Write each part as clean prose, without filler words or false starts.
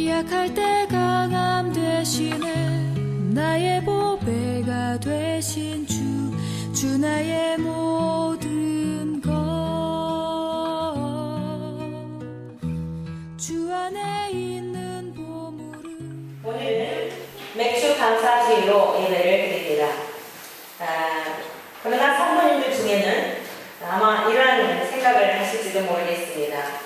약할 때 강함 대신에 나의 보배가 되신 주 나의 모든 것 주 안에 있는 보물은. 오늘은 맥주 감사주일로 예배를 드립니다. 그러나 성도님들 중에는 아마 이러한 생각을 하실지도 모르겠습니다.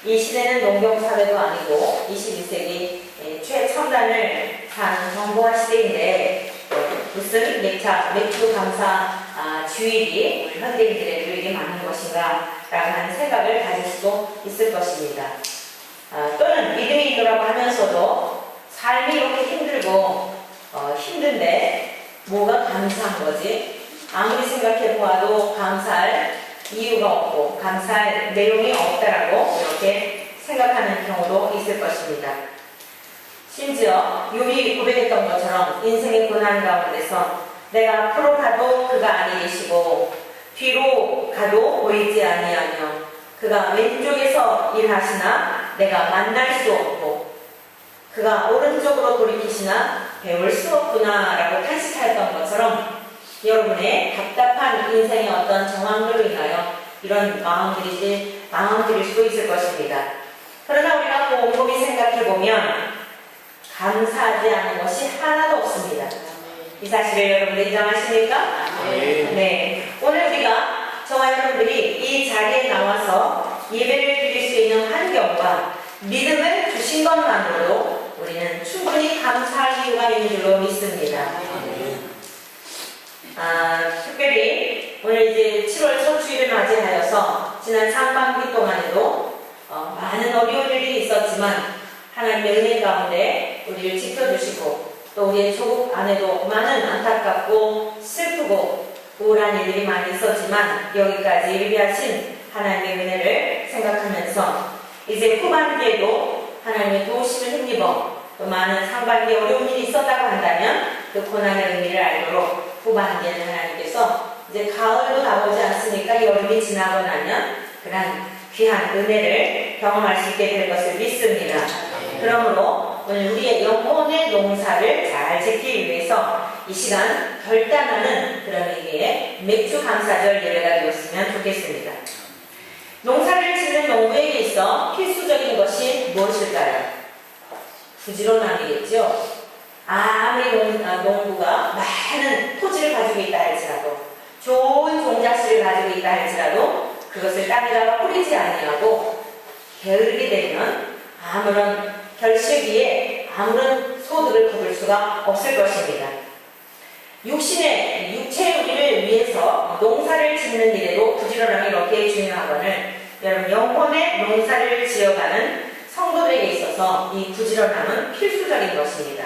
이 시대는 농경사회도 아니고 21세기 최첨단을 산 정보화 시대인데 무슨 맥주 감사 주일이 우리 현대인들의 누리게 맞는 것인가 라고 하는 생각을 가질 수도 있을 것입니다. 또는 믿음인이라고 하면서도 삶이 이렇게 힘들고 힘든데 뭐가 감사한 거지? 아무리 생각해 보아도 감사할 이유가 없고 감사할 내용이 없다라고 이렇게 생각하는 경우도 있을 것입니다. 심지어 욥이 고백했던 것처럼 인생의 고난 가운데서 내가 앞으로 가도 그가 아니 계시고 뒤로 가도 보이지 아니하며 그가 왼쪽에서 일하시나 내가 만날 수 없고 그가 오른쪽으로 돌이키시나 배울 수 없구나 라고 탄식하였던 것처럼 여러분의 답답한 인생의 어떤 정황들로 인하여 이런 마음들일 수도 있을 것입니다. 그러나 우리가 곰곰이 생각해보면 감사하지 않은 것이 하나도 없습니다. 이 사실을 여러분들 인정하십니까? 네. 오늘 우리가 저와 여러분들이 이 자리에 나와서 예배를 드릴 수 있는 환경과 믿음을 주신 것만으로도 우리는 충분히 감사할 이유가 있는 줄로 믿습니다. 특별히 오늘 이제 7월 첫 주일을 맞이하여서 지난 상반기 동안에도 많은 어려운 일이 있었지만 하나님의 은혜 가운데 우리를 지켜주시고 또 우리의 조국 안에도 많은 안타깝고 슬프고 우울한 일들이 많이 있었지만 여기까지 예비하신 하나님의 은혜를 생각하면서 이제 후반기에도 하나님의 도우심을 힘입어 또 많은 상반기에 어려운 일이 있었다고 한다면 그 고난의 의미를 알도록 후반기에는 하나님께서 이제 가을도 나오지 않습니까? 여름이 지나고 나면 그런 귀한 은혜를 경험할 수 있게 될 것을 믿습니다. 그러므로 오늘 우리의 영혼의 농사를 잘 짓기 위해서 이 시간 결단하는 그런 의미의 맥주 감사절 예배가 되었으면 좋겠습니다. 농사를 짓는 농부에게 있어 필수적인 것이 무엇일까요? 부지런함이겠죠. 아무리 농부가 많은 토지를 가지고 있다 할지라도 좋은 종자씨를 가지고 있다 할지라도 그것을 땅에다가 뿌리지 아니하고 게으르게 되면 아무런 결실기에 아무런 소득을 거둘 수가 없을 것입니다. 육체의 우리를 위해서 농사를 짓는 일에도 부지런함이 이렇게 중요하거늘 여러분 영혼의 농사를 지어가는 성도들에게 있어서 이 부지런함은 필수적인 것입니다.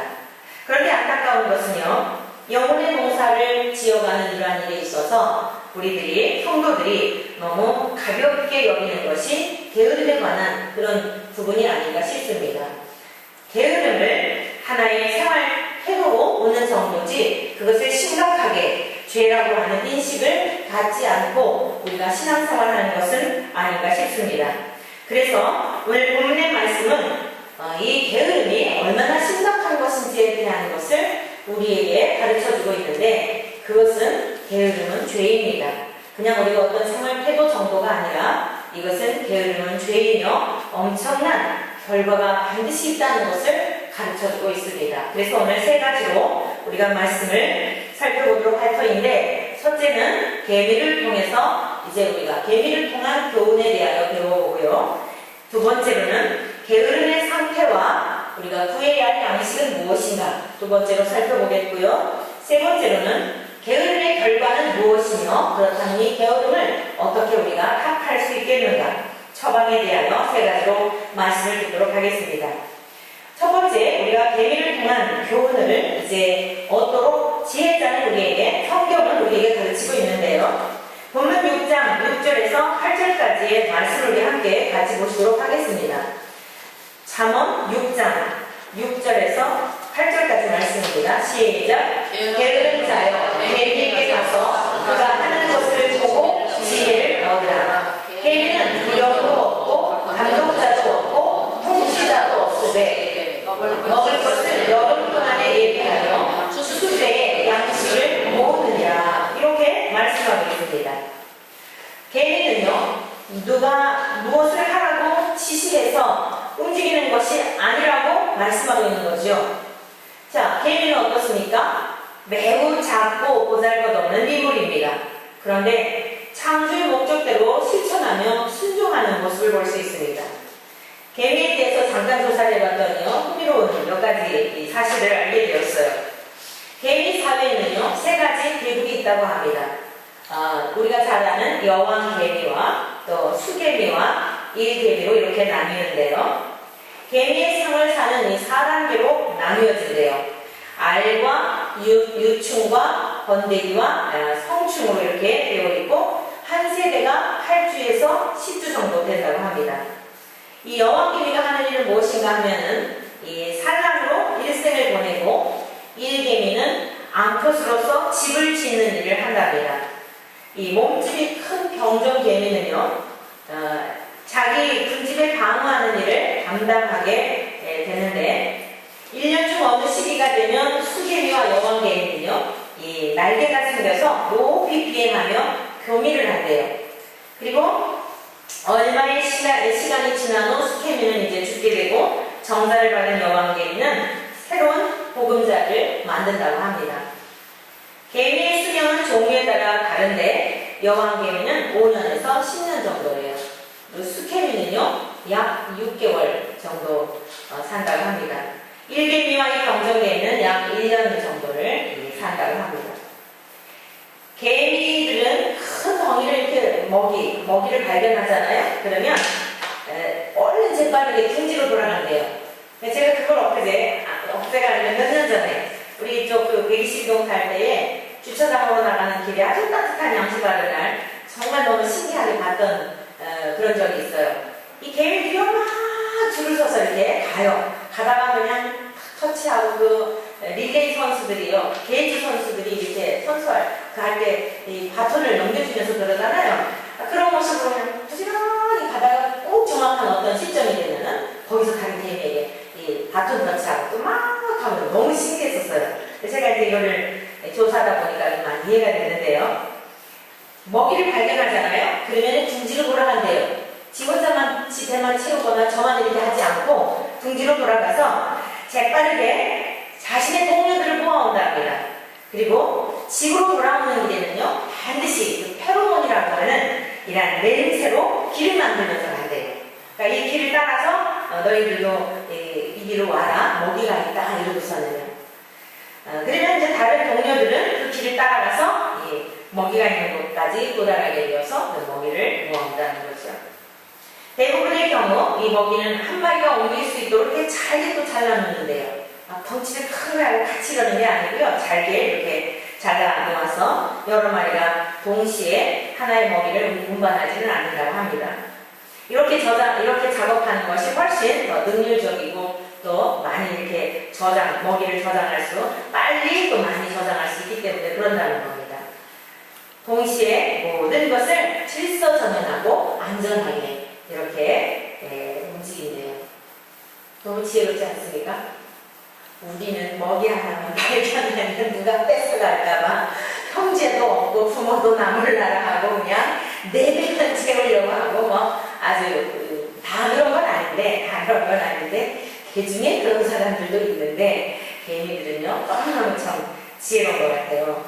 그런데 안타까운 것은요, 영혼의 농사를 지어가는 이러한 일에 있어서 우리들이 성도들이 너무 가볍게 여기는 것이 게으름에 관한 그런 부분이 아닌가 싶습니다. 게으름을 하나의 생활 태도로 오는 정도지 그것을 심각하게 죄라고 하는 인식을 갖지 않고 우리가 신앙생활하는 것은 아닌가 싶습니다. 그래서 오늘 본문의 말씀은 이 게으름이 얼마나 심각한 것인지에 대한 것을 우리에게 가르쳐주고 있는데 그것은 게으름은 죄입니다. 그냥 우리가 어떤 생활 태도 정도가 아니라 이것은 게으름은 죄이며 엄청난 결과가 반드시 있다는 것을 가르쳐주고 있습니다. 그래서 오늘 세 가지로 우리가 말씀을 살펴보도록 할 터인데 첫째는 계미를 통해서 이제 우리가 계미를 통한 교훈에 대하여 배워보고요. 두 번째로는 게으름의 상태와 우리가 구해야 할 양식은 무엇인가 두 번째로 살펴보겠고요. 세 번째로는 게으름의 결과는 무엇이며 그렇다면 이 게으름을 어떻게 우리가 탓할 수 있겠는가 처방에 대하여 세 가지로 말씀을 듣도록 하겠습니다. 첫 번째, 우리가 계미를 통한 교훈을 이제 얻도록 지혜자는 우리에게, 성경은 우리에게 가르치고 있는데요. 본문 6장 6절에서 8절까지의 말씀을 우리 함께 같이 보시도록 하겠습니다. 잠언 6장 6절에서 8절까지 말씀입니다. 시작. 게으른 자여, 계미에게 가서 그가 하는 것을 보고 지혜를 얻으라. 계미는 두려움도 없고 감독자도 없고 통치자도 없으되 먹을 것을 여름 동안에 예비하여 추수때에 양식을 모으느니라. 이렇게 말씀하고 있습니다. 개미는요, 누가 무엇을 하라고 지시해서 움직이는 것이 아니라고 말씀하고 있는 거죠. 자, 개미는 어떻습니까? 매우 작고 보잘것없는 미물입니다. 그런데 창조의 목적대로 실천하며 순종하는 모습을 볼 수 있습니다. 개미에 대해서 잠깐 조사를 해봤더니요, 흥미로운 몇 가지 사실을 알게 되었어요. 개미 사회에는요, 3가지 계급이 있다고 합니다. 우리가 잘 아는 여왕개미와 또 수개미와 일개미로 이렇게 나뉘는데요. 개미의 상을 사는 이 4단계로 나뉘어진대요. 알과 유충과 번데기와 성충으로 이렇게 되어 있고, 한 세대가 8주에서 10주 정도 된다고 합니다. 이 여왕개미가 하는 일은 무엇인가 하면은 이 산란으로 일생을 보내고, 일개미는 암컷으로서 집을 짓는 일을 한답니다. 이 몸집이 큰 병정개미는요, 자기 군집에 방어하는 일을 담당하게 되는데, 1년 중 어느 시기가 되면 수개미와 여왕개미는요, 이 날개가 생겨서 높이 비행하며 교미를 한대요. 그리고 얼마의 시간이 지난 후 수개미는 이제 죽게 되고, 정사를 받은 여왕개미는 새로운 보금자를 만든다고 합니다. 개미의 수명은 종류에 따라 다른데, 여왕개미는 5년에서 10년 정도예요. 수개미는요, 약 6개월 정도 산다고 합니다. 일개미와 이 병정개미는 약 1년 정도를 산다고 합니다. 개미들은 큰 덩이를 이렇게 먹이를 발견하잖아요. 그러면 얼른 재빠르게 둥지로 돌아간대요. 제가 그걸 엊그제가 아니라 몇 년 전에 우리 이쪽 그 120동 갈 때에 주차장으로 나가는 길에 아주 따뜻한 양식바른 날 정말 너무 신기하게 봤던 그런 적이 있어요. 이 개미들이 막 줄을 서서 이렇게 가요. 가다가 그냥 터치하고 그 릴레이 선수들이요, 게이지 선수들이 이렇게 선수할 그 할 때 이 바톤을 넘겨주면서 그러잖아요. 그런 모습으로 그냥 부지런히 가다가 꼭 정확한 어떤 시점이 되면은 거기서 다른 개미에게 이 바톤 터치하고 또 막 하면 너무 신기했었어요. 제가 이제 이거를 조사하다 보니까 많이 이해가 되는데요. 먹이를 발견하잖아요. 그러면 둥지로 돌아간대요. 지 혼자만 지 배만 채우거나 저만 이렇게 하지 않고 둥지로 돌아가서 재빠르게 자신의 동료들을 모아온답니다. 그리고 집으로 돌아오는 길에는요, 반드시 그 페로몬이라고 하는 이런 냄새로 길을 만들면서 간대요. 그러니까 이 길을 따라서 너희들도 이 길로 와라, 먹이가 있다 이러고서는요. 그러면 이제 다른 동료들은 그 길을 따라가서 이 먹이가 있는 곳까지 도달하게 되어서 그 먹이를 모아온다는 거죠. 대부분의 경우 이 먹이는 한 마리가 옮길 수 있도록 이렇게 잘게 또 잘라놓는데요. 덩치를 큰 거하고 같이 이러는 게 아니고요. 잘게 이렇게 잘라 놓아서 여러 마리가 동시에 하나의 먹이를 운반하지는 않는다고 합니다. 이렇게 작업하는 것이 훨씬 더 능률적이고 또 많이 이렇게 먹이를 저장할 수, 빨리 또 많이 저장할 수 있기 때문에 그런다는 겁니다. 동시에 모든 것을 질서정연하고 안전하게 이렇게 움직인대요. 너무 지혜롭지 않습니까? 우리는 먹이 하나만 발견하면 누가 뺏어갈까봐 형제도 없고 부모도 나몰라라 하고 그냥 내 배만 채우려고 하고 뭐 아주 다 그런 건 아닌데 그 중에 그런 사람들도 있는데 개미들은요 너무너무 참 지혜로운 것 같아요.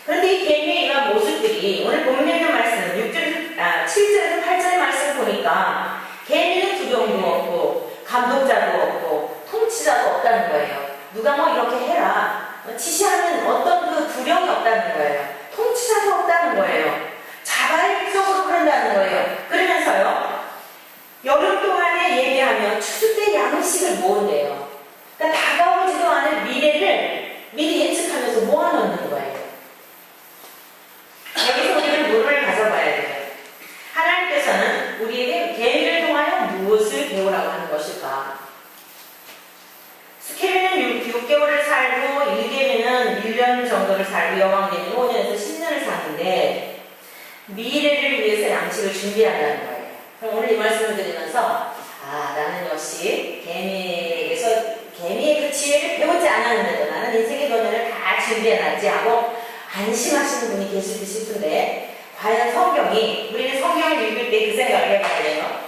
그런데 이 개미의 이런 모습들이 오늘 본문에 있는 말씀 7절에서 8절의 말씀 보니까 개미는 두려움도 없고 감독자도 없고 통치자도 없다는 거예요. 누가 뭐 이렇게 해라 지시하는 어떤 그 두려움이 없다는 거예요. 통치자도 없다는 거예요. 자발적으로 그런다는 거예요. 그러면서요 여름 동안에 예비하며 추수 때 양식을 모은대요. 그러니까 다가오지도 않을 미래를 미리 예측하면서 모아놓는 거예요. 여기서 우리는 뭐를 가져봐야 돼요? 하나님께서는 우리에게 개미를 통하여 무엇을 배우라고 하는 것일까? 수개미는 6개월을 살고 일개미는 1년 정도를 살고 여왕개미는 5년에서 10년을 사는데 미래를 위해서 양식을 준비한다는 거예요. 그럼 오늘 이 말씀을 드리면서 나는 역시 지혜를 배우지 않았는데도 나는 인생의 도전을 다 준비해놨지 하고 안심하시는 분이 계실지 싶은데, 과연 성경이, 우리는 성경을 읽을 때 그 생각을 해봐야 돼요.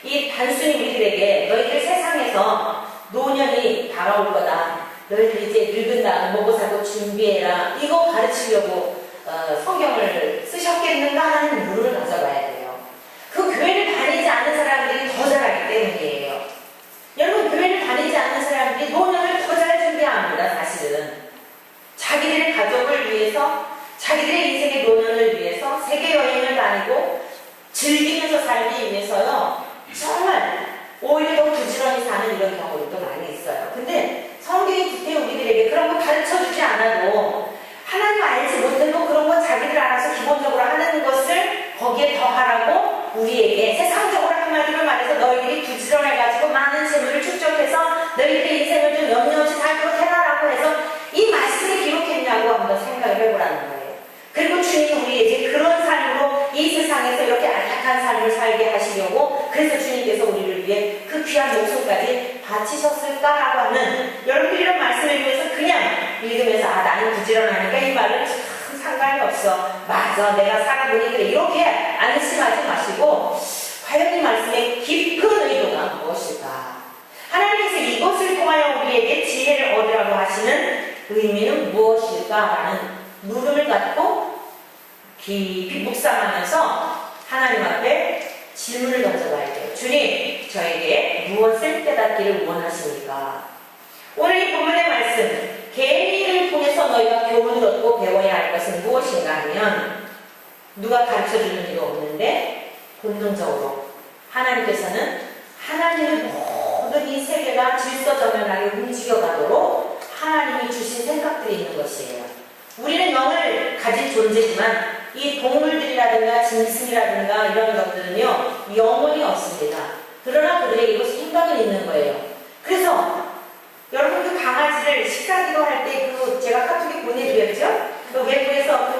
이 단순히 우리들에게 너희들 세상에서 노년이 다가올 거다, 너희들 이제 늙은다, 먹고 살고 준비해라, 이거 가르치려고 성경을 쓰셨겠는가 하는 물음을 가져봐야 돼요. 그 교회를 다니지 않는 사람들이 더 잘하기 때문이에요. 여러분, 교회를 다니지 않는 사람들이 노년을 더 잘 준비합니다. 사실은 자기들의 가족을 위해서, 자기들의 인생의 노년을 위해서 세계 여행을 다니고 즐기면서 살기 위해서요, 정말 오히려 더 부지런히 사는 이런 경우도 많이 있어요. 근데 성경이 구태 우리들에게 그런 거 가르쳐주지 않아도, 하나님 알지 못해도 그런 거 자기들 알아서 기본적으로 하는 것을 거기에 더하라고 우리에게 세상적으로 한마디로 말해서 너희들이 부지런해가지고 많은 재물을 축적해서 너희들의 인생을 좀 영영없이 살도록 해라라고 해서 이 말씀을 기록했냐고 한번 생각을 해보라는 거예요. 그리고 주님은 우리에게 그런 삶으로 이 세상에서 이렇게 안락한 삶을 살게 하시려고, 그래서 주님께서 우리를 위해 그 귀한 목숨까지 바치셨을까라고 하는, 여러분들이 이런 말씀을 위해서 그냥 읽으면서 아, 나는 부지런하니까 이 말은 참 상관이 없어, 맞아, 내가 살아보니 그래, 이렇게 안심하지 마시고 과연 이 말씀의 깊은 의도가 무엇일까, 하나님께서 이것을 통하여 우리에게 지혜를 얻으라고 하시는 의미는 무엇일까라는 물음을 갖고 깊이 묵상하면서 하나님 앞에 질문을 던져봐야 돼요. 주님, 저에게 무엇을 깨닫기를 원하십니까? 오늘 이 본문의 말씀, 계미를 통해서 너희가 교훈을 얻고 배워야 할 것은 무엇인가 하면, 누가 가르쳐주는 일도 없는데 본능적으로 하나님께서는 하나님의 모든 이 세계가 질서정연하게 움직여가도록 하나님이 주신 생각들이 있는 것이에요. 우리는 영을 가진 존재지만 이 동물들이라든가 짐승이라든가 이런 것들은요, 영혼이 없습니다. 그러나 그들에게 이것이 생각은 있는 거예요. 그래서 여러분, 그 강아지를 식사기도 할 때 제가 카톡에 보내드렸죠? 그 외부에서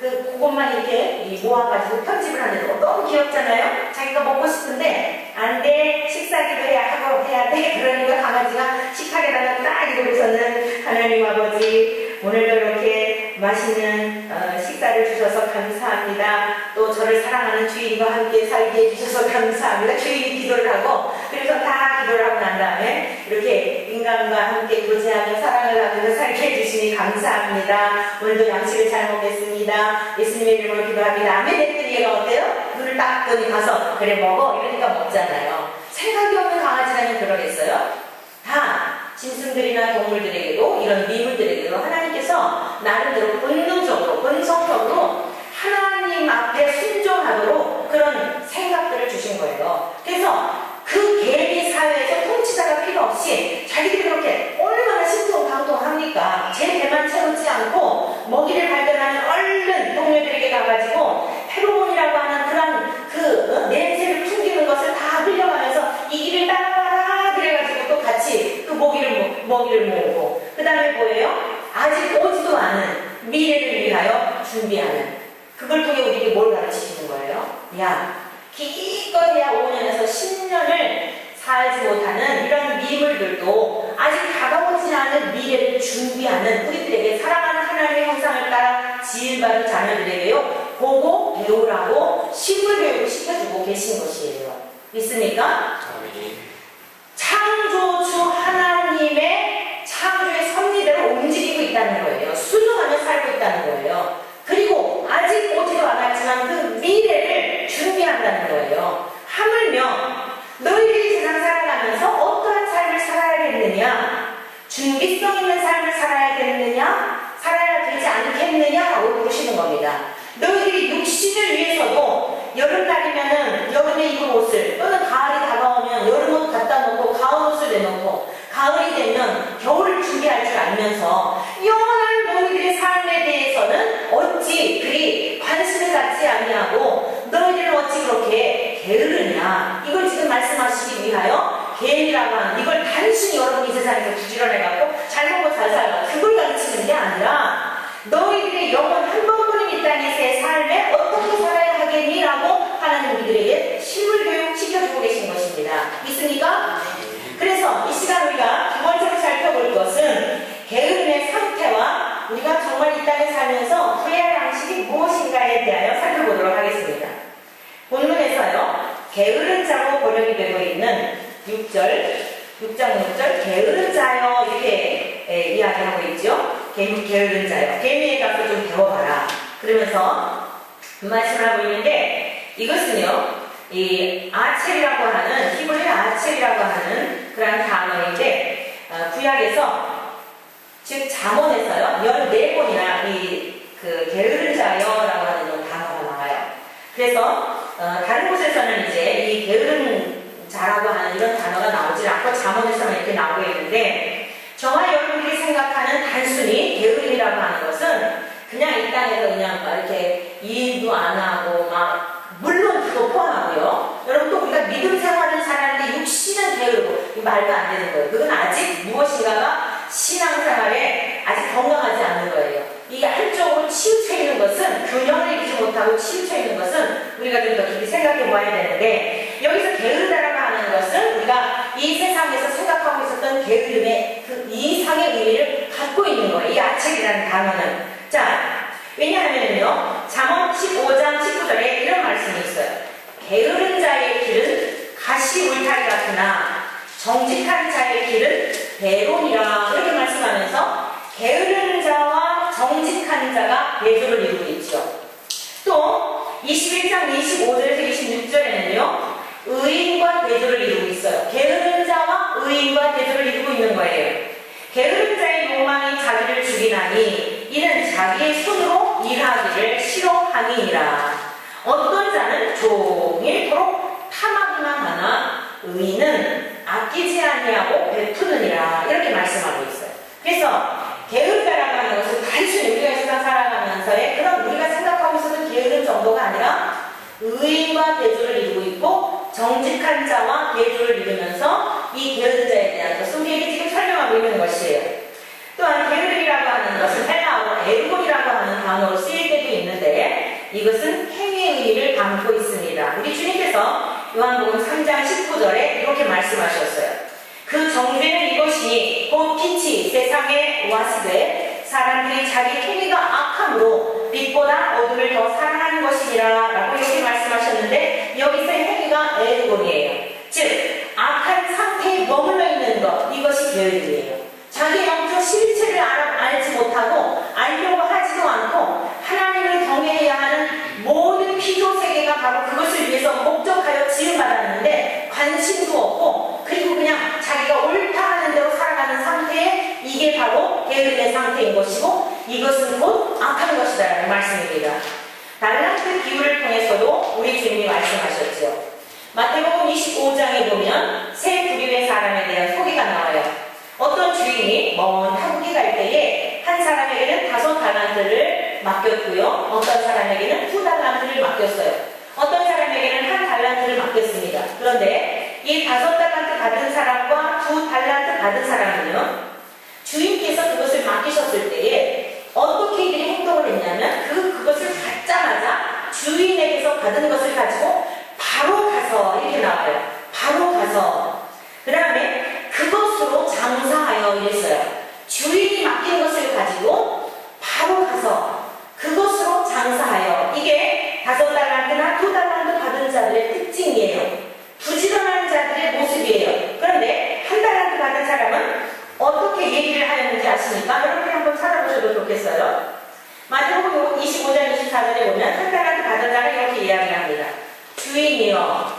그것만 이렇게 모아가지고 편집을 하는데 너무 귀엽잖아요? 자기가 먹고 싶은데 안 돼, 식사기도 해야 돼. 그러니까 강아지가 식탁에다가 딱 이러고서는 하나님 아버지, 오늘도 이렇게 맛있는 식사를 주셔서 감사합니다. 또 저를 사랑하는 주인과 함께 살게 해주셔서 감사합니다. 주인이 기도를 하고, 그래서 다 기도를 하고 난 다음에 이렇게 인간과 함께 교제하며 사랑을 나누며 살게 해주시니 감사합니다. 오늘도 양식을 잘 먹겠습니다. 예수님의 이름으로 기도합니다. 아멘 했더니 얘가 어때요? 눈을 딱 뜨니 가서 그래 먹어, 이러니까 먹잖아요. 생각이 없는 강아지라면 그러겠어요? 다 짐승들이나 동물들에게도, 이런 미물들에게도 하나님께서 나름대로 본능적으로, 본성적으로 하나님 앞에 순종하도록 그런 생각들을 주신 거예요. 그래서 그 개미 사회에서 통치자가 필요 없이 자기들이 그렇게 얼마나 신통방통합니까? 제 배만 채우지 않고 먹이를 발견하면 얼른 동료들에게 가가지고 페로몬이라고 하는 그런 냄새를 풍기는 것을 다 흘려가면서 이 길을 따라가라 그래가지고 또 같이 그 먹이를 모으고, 그 다음에 뭐예요? 아직 오지도 않은 미래를 위하여 준비하는, 그걸 통해 우리에게 뭘 가르치시는 거예요? 야, 기껏해야 5년에서 10년을 살지 못하는 이런 미물들도 아직 다가오지 않은 미래를 준비하는, 우리들에게 사랑하는 하나님의 형상을 따라 지음받은 자녀들에게요, 보고 배우라고 식물 교육을 시켜주고 계신 것이에요. 믿습니까? 창조주 하나님의 창조의 섭리대로 움직이고 있다는 거예요. 순종하며 살고 있다는 거예요. 그리고 아직 오지도 않았지만 그 미래를 준비한다는 거예요. 하물며 너희들이 세상 살아가면서 어떠한 삶을 살아야겠느냐, 준비성 있는 삶을 살아야겠느냐, 살아야 되지 않겠느냐라고 물으시는 겁니다. 너희들이 육신을 위해서도 여름날이면은 여름에 입을 옷을, 또는 가을이 다가오면 여름옷 갖다 놓고 가을옷을 내놓고, 가을이 되면 겨울을 준비할 줄 알면서 영원한 너희들의 삶에 대해서는 어찌 그리 관심을 갖지 아니하고 너희들은 어찌 그렇게 게으르냐, 이걸 지금 말씀하시기 위하여 개미라고 하는, 이걸 단순히 여러분이 세상에서 부지런해갖고 잘 먹고 잘 살라 그걸 가르치는 게 아니라, 너희들의 영혼 한 번뿐인 이 땅에서의 삶에 어떻게 살아야 하겠니라고 하나님 우리들에게 실물 교육 시켜주고 계신 것입니다. 믿습니까? 그래서 이 시간 우리가 기본적으로 살펴볼 것은 6장 6절 게으른 자여 이렇게 이야기하고 있죠. 게으른 자여. 개미에 가서 좀 배워봐라. 그러면서 말씀을 하고 있는데 이것은요. 이 아첼이라고 하는 히브리 아첼이라고 하는 그런 단어인데 구약에서 즉 잠언에서요 14번이나 이 그 게으른 자여라고 하는 단어가 나와요. 그래서 다른 곳에서는 이제 이 게으른 자라고 하는 이런 단어가 나오지 않고 잠언에서만 이렇게 나오고 있는데 저와 여러분들이 생각하는 단순히 게으름이라고 하는 것은 그냥 이 땅에서 그냥 막 이렇게 일도 안 하고 막 물론 그거 포함하고요. 여러분 또 우리가 믿음 생활을 잘하는데 육신은 게으르고 말도 안 되는 거예요. 그건 아직 무엇인가가 신앙생활에 아직 건강하지 않는 거예요. 이게 한쪽으로 치우쳐 있는 것은 균형을 이루지 못하고 치우쳐 있는 것은 우리가 좀 더 깊이 생각해 봐야 되는데 여기서 게으르다라고 하는 것은 우리가 이 세상에서 생각하고 있었던 게으름의 그 이상의 의미를 갖고 있는 거예요. 이 아책이라는 단어는. 자, 왜냐하면요. 잠언 15장 19절에 이런 말씀이 있어요. 게으른 자의 길은 가시 울타리 같으나 정직한 자의 길은 대론이라 이렇게 말씀하면서 게으른 자와 정직한 자가 대조를 이루고 있죠. 또 21장 25절에서 26절에는요. 의인과 대조를 이루고 있어요. 게으른 자와 의인과 대조를 이루고 있는 거예요. 게으른 자의 욕망이 자기를 죽이나니 이는 자기의 손으로 일하기를 싫어함이니라. 어떤 자는 종일토록 탐하기만 하나 의인은 아끼지 아니하고 베푸느니라. 이렇게 말씀하고 있어요. 그래서 게으르다라고 하는 것은 단순히 우리가 세상 살아가면서의 그런 우리가 생각하고 있었던 게으른 정도가 아니라 의인과 대조를 이루고 있고 정직한 자와 대조를 이루면서 이 게으른 자에 대한 것을 우리에게 지금 설명하고 있는 것이에요. 또한 게으름이라고 하는 것은 헬라어로 에르곤이라고 하는 단어로 쓰일 때도 있는데 이것은 행위의 의미를 담고 있습니다. 우리 주님께서 요한복음 3장 19절에 이렇게 말씀하셨어요. 그 정죄는 이것이니 곧 빛이 세상에 왔으되 사람들이 자기 행위가 악함으로 빛보다 어둠을 더 사랑하는 것이니라 라고 이렇게 말씀하셨는데 여기서의 행위가 에르곤이에요. 즉 악한 상태에 머물러 있는 것, 이것이 게으름이에요. 자기 영적 실체를 알지 못하고 알려고 하지도 않고 하나님을 경외해야 하는 모든 피조세계가 바로 그것을 위해서 목적하여 지음받았는데 관심도 없고 그리고 그냥 자기가 옳다 하는 대로 살아가는 상태에 이게 바로 게으름의 상태인 것이고 이것은 곧 악한 것이다라는 말씀입니다. 달란트 비유를 통해서도 우리 주님이 말씀하셨죠. 마태복음 25장에 보면 세 부류의 사람에 대한 소개가 나와요. 어떤 주인이 먼 타국에 갈 때에 한 사람에게는 5달란트를 맡겼고요. 어떤 사람에게는 2달란트를 맡겼어요. 어떤 사람에게는 1달란트를 맡겼습니다. 그런데 이 5달란트 받은 사람과 2달란트 받은 사람은요. 주인께서 그것을 맡기셨을 때에 어떻게 이들이 행동을 했냐면 그것을 받자마자 주인에게서 받은 것을 가지고 바로 가서 이렇게 나와요. 바로 가서 그 다음에 그것으로 장사하여 이랬어요. 주인이 맡긴 것을 가지고 바로 가서 그것으로 장사하여. 이게 5달란트나 2달란트 받은 자들의 특징이에요. 부지런한 자들의 모습이에요. 그런데 1달란트 받은 사람은 어떻게 얘기를 하였는지 아십니까? 여러분이 한번 찾아보셔도 좋겠어요. 마태복음 25장 24절에 보면 1달란트 받은 자를 이렇게 이야기를 합니다. 주인이여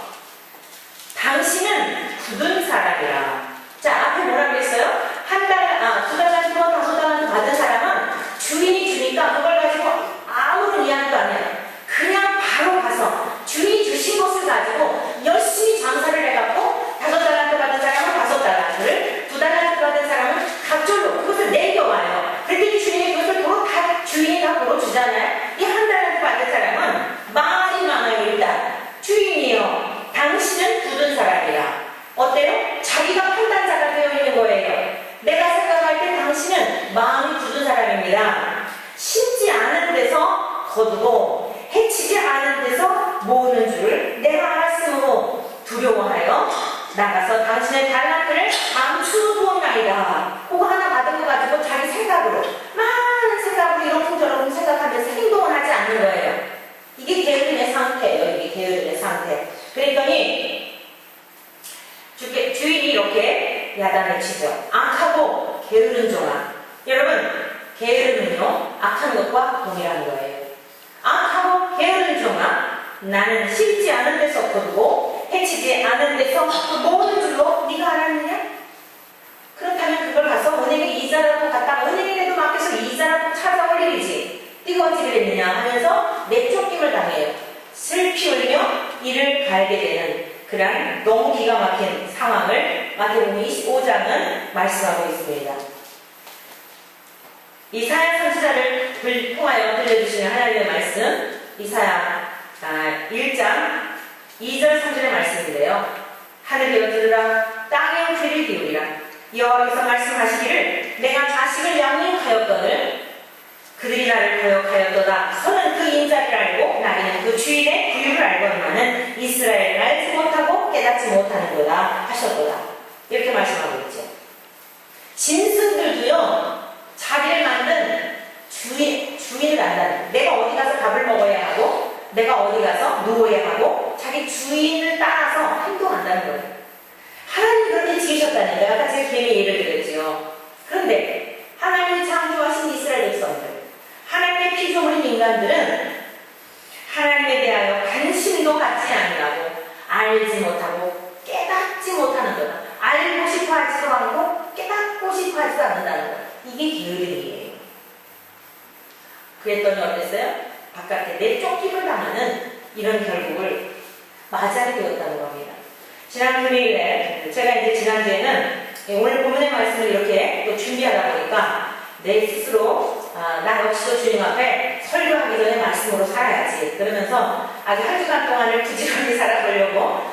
당신은 굳은 사람이라. 자, 앞에 뭐라고 했어요? 2달란트, 5달란트 받은 사람은 주인이 주니까 그걸 가지고 아무런 이야기도 안 해요. 그냥 바로 가서 주인이 주신 것을 가지고 열심히 장사를 해갖고 5달란트 받은 사람은 5달란트를, 2달란트 받은 사람은 각절로 그것을 내겨와요. 그랬더니 주인이 그것을 주인이 다 보러 주잖아요. 이 1달란트 받은 사람은 말이 많아요. 일단 주인이요 당신은 굳은 사람이라. 어때요? 자기가 판단자가 되어 있는 거예요. 내가 생각할 때 당신은 마음이 굳은 사람입니다. 심지 않은 데서 거두고 해치지 않은 데서 모으는 줄 내가 알았으므로 두려워하여 나가서 당신의 달란트를 감추두었나이다. 그거 하나 받은 거 가지고 자기 생각으로 많은 생각으로 이런저런 생각하면서 행동을 하지 않는 거예요. 이게 게으름의 상태예요. 이게 게으름의 상태. 그랬더니 주인이 이렇게 야단을 치죠. 악하고 게으른 종아. 여러분, 게으름은요, 악한 것과 동일한 거예요. 악하고 게으른 종아, 나는 심지 않은 데서 거두고 해치지 않은 데서 모든 줄로 네가 알았느냐? 그렇다면 그걸 가서 은행에 이자라고 갖다가 은행에도 맡겨서 이자라고 찾아올 일이지. 네가 어찌 그랬느냐 하면서 내쫓김을 당해요. 슬피 울며 이를 갈게 되는 그런 너무 기가 막힌 상황을 마태복음 25장은 말씀하고 있습니다. 이사야 선지자를 통하여 들려주시는 하나님의 말씀, 이사야 1장 2절 3절의 말씀인데요. 하늘이여 들으라, 땅에 귀를 기울이라. 여호와께서 말씀하시기를 내가 자식을 양육하였거늘 그들이 나를 거역하였도다. 서는 그 인자를 알고 나는 그 주인의 구유를 알거니와는 이스라엘을 알지 못하고 깨닫지 못하는도다 하셨도다. 이렇게 말씀하고 있죠. 짐승들도요, 자기를 만든 주인을 안다는, 내가 어디 가서 밥을 먹어야 하고 내가 어디 가서 누워야 하고 자기 주인을 따라서 행동한다는 거예요. 하나님이 그렇게 지으셨다는 거예요. 아까 제가 개미 예를 들었지요. 그런데 하나님이 창조하신 이스라엘 백성들, 하나님의 피조물인 인간들은 하나님에 대하여 관심도 갖지 않으라고, 알지 못하고 깨닫지 못하는 거다. 알고 싶어 하지도 않고 깨닫고 싶어 하지도 않는다는 거다. 이게 게으름이에요. 그랬더니 어땠어요? 바깥에 내쫓김을 당하는 이런 결국을 맞이하게 되었다는 겁니다. 지난 금요일에 제가 이제 지난주에는 오늘 본문의 말씀을 이렇게 또 준비하다 보니까 내 스스로 나 역시도 주님 앞에 설교하기 전에 말씀으로 살아야지 그러면서 아주 한 주간 동안을 부지런히 살아보려고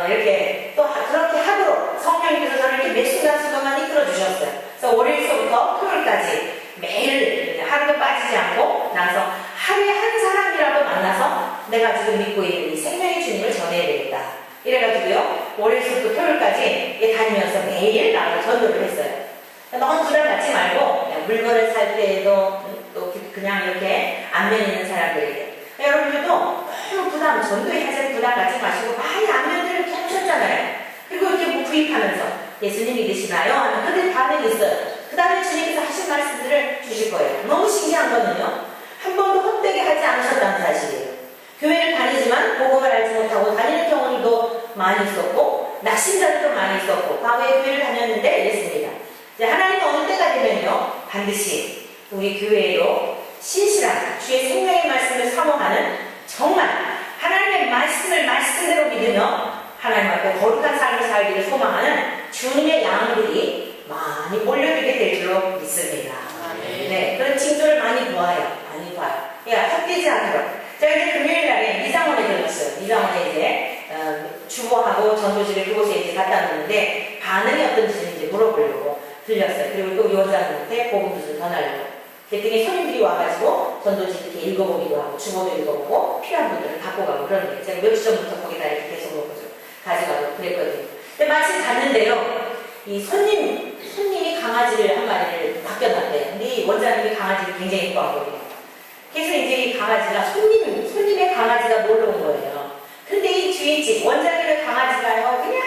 이렇게 또 그렇게 하도록 성령님께서 저를 이렇게 몇 순간순간만 이끌어 주셨어요. 그래서 월요일서부터 토요일까지 매일 하루도 빠지지 않고 나서 하루에 한 사람이라도 만나서 내가 지금 믿고 있는 이 생명의 주님을 전해야 되겠다. 이래가지고요, 월요일부터 토요일까지 다니면서 매일 나가서 전도를 했어요. 너무 부담 갖지 말고 그냥 물건을 살 때에도 또 그냥 이렇게 안면 있는 사람들에게, 여러분들도 너무 부담, 전도에 하실 부담 갖지 마시고 많이 안면들을 이렇게 하셨잖아요. 그리고 이렇게 뭐 구입하면서 예수님 믿으시나요? 하면 그들 반응이 있어요. 그 다음에 주님께서 하신 말씀들을 주실 거예요. 너무 신기한 거는요, 한 번도 헛되게 하지 않으셨다는 사실이에요. 교회를 다니지만 복음을 알지 못하고 다니는 경우도 많이 있었고 낙심자들도 많이 있었고 과거에 교회를 다녔는데 이랬습니다. 이제 하나님 어느 때가 되면요, 반드시 우리 교회에도 신실한 주의 생명의 말씀을 사모하는, 정말 하나님의 말씀을 말씀대로 믿으며 하나님 앞에 거룩한 삶을 살기를 소망하는 주님의 양들이 많이 몰려들게 될 줄로 믿습니다. 네, 그런 징조를 많이 보아요. 많이 봐요. 그러니까 헛되지 않도록. 제가 이제 금요일 날에 이장원에 들렸어요. 이장원에 이제 주보하고 전도지를 그곳에 이제 갖다 놓는데 반응이 어떤지는 이제 물어보려고 들렸어요. 그리고 또 위원장님한테 복음도 좀 전하려고. 그랬더니 손님들이 와가지고 전도지 이렇게 읽어보기도 하고 주보도 읽어보고 필요한 분들을 갖고 가고 그러는 게, 제가 몇 주 전부터 거기다 이렇게 계속 놓고 가져가고 그랬거든요. 근데 마침 갔는데요, 이 손님이 강아지를 한 마리를 맡겨놨대요. 근데 이 원장님이 강아지를 굉장히 좋아하거든요. 그래서 이제 이 강아지가 손님의 강아지가 놀러 온 거예요. 근데 이 주인집 원장님의 강아지가요, 그냥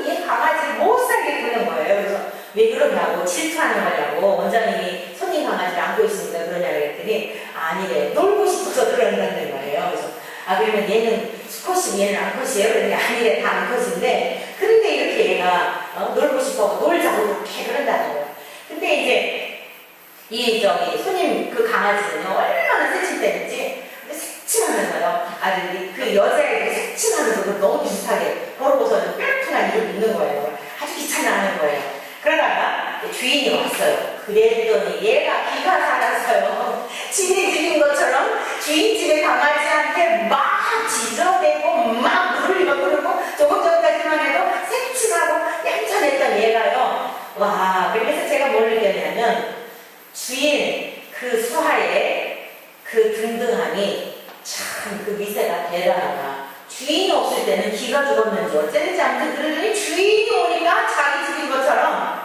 이 강아지를 못 살게 그러는 거예요. 그래서 왜 그러냐고, 질투하는 거냐고, 원장님이 손님 강아지를 안고 있으니까 그러냐고 그랬더니 아니래, 놀고 싶어서 그런다는 거예요. 그래서 그러면 얘는 수컷이 얘는 암컷이에요? 그랬더니 아니래, 다 암컷인데 그런데 이렇게 얘가 놀고 싶어 놀자고 그렇게 그런다는 거예요. 근데 이제 이 손님 그 강아지는요, 얼마나 새침대는지 새침하는 거예요. 아주 그 여자애가 새침하면서 너무 비슷하게 걸어보서는 뾰족한 일을 입는 거예요. 아주 귀찮아하는 거예요. 그러다가 주인이 왔어요. 그랬더니 얘가 기가 살았어요. 지네 집인 것처럼 주인 집의 강아지한테 막 지저대고 막 물을 이어부르고 조금 전까지만 해도 새침하고 얌전했던 얘가요. 와, 그래서 제가 뭘 느꼈냐면 주인 그 수하의 그 등등함이 참 그 미세가 대단하다. 주인이 없을 때는 기가 죽었는지 어쨌든지 아무튼 그러더니 주인이 오니까 자기 집인 것처럼.